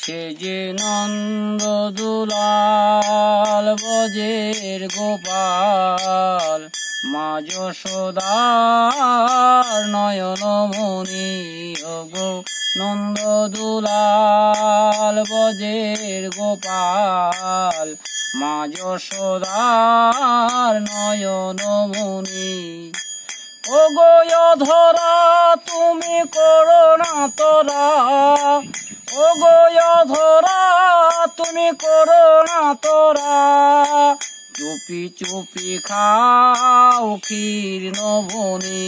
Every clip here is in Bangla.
সে যে নন্দ দুলাল ব্রজের গোপাল, মা যশোদার নয়ন মনি। ওগো নন্দ দুলাল ব্রজের গোপাল, মা যশোদার নয়ন মনি। ওগো অধরা তুমি করো না তোরা, ওগো অধরা তুমি করো না তোরা। চুপি চুপি খাও ক্ষীর নবনী।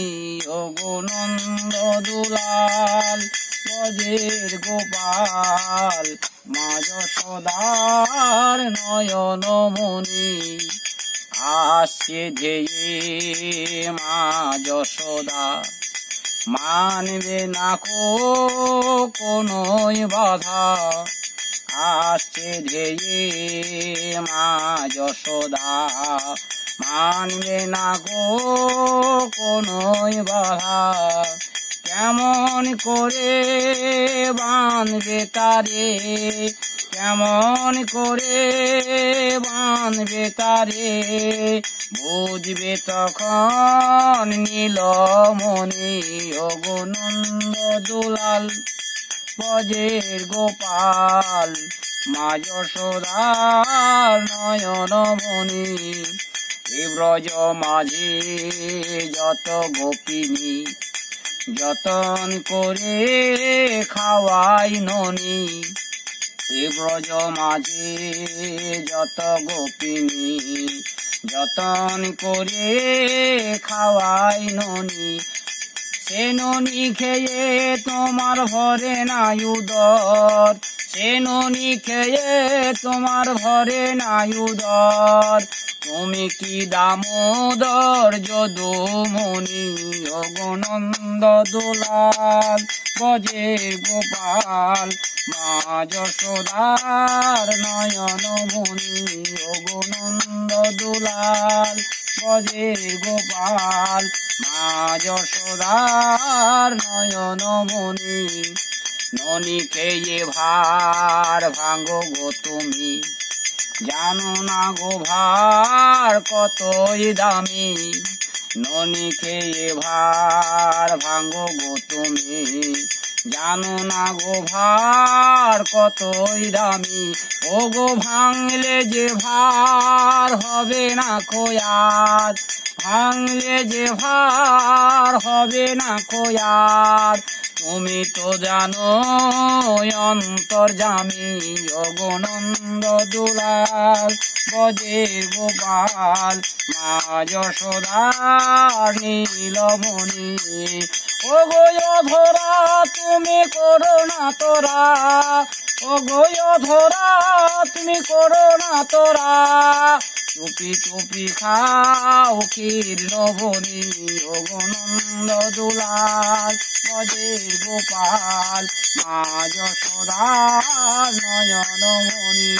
ওগো নন্দ দুলাল ব্রজের গোপাল, মা যশোদার নয়ন মনি। আসছে ধেয়ে মা যশোদা, মানবে না কো কোনোই বাধা। আসছে ধেয়ে মা যশোদা, মানবে না গো কোনোই বাধা। কেমন করে বাঁধবে তারে, কেমন করে বাঁধবে তারে। বুঝবে তখন নীলমণি। ওগো নন্দ দুলাল ব্রজের গোপাল, মা যশোদার নয়ন মনি। এ ব্রজ মাঝে যত গোপিনী, যতন করে খাওয়াই ননি। এ ব্রজ মাঝে যত গোপিনী, যতন করে খাওয়াই ননি। সে ননি খেয়ে তোমার ভরে না উদর, সে ননি খেয়ে তোমার ভরে না উদর। তুমি কি দামোদর যদুমণি। ওগো নন্দ দুলাল ব্রজের গোপাল, মা যশোদার নয়ন মনি। ওগো নন্দ দুলাল ব্রজের গোপাল, মা যশোদার নয়ন মনি। ননি খেয়ে ভার ভাঙো গো তুমি, জানো না গো ভার কতই দামি। ননি খেয়ে ভার ভাঙো গো তুমি, জানো না গো ভার কতই দামি। ও গো ভাঙলে যে ভার হবে না খোয়ার, ভাঙলে যে ভার হবে না খোয়ার। তুমি তো জানো অন্তর্যামী। ওগো নন্দ দুলাল ব্রজের গোপাল, মা যশোদার নীলমণি। ওগো অধরা তুমি করো না তোরা, ওগো অধরা তুমি করো না তোরা। চুপি চুপি খাও ক্ষীর নবনী। ওগো নন্দ দুলাল ব্রজের গোপাল, মা যশোদার নয়ন মনি।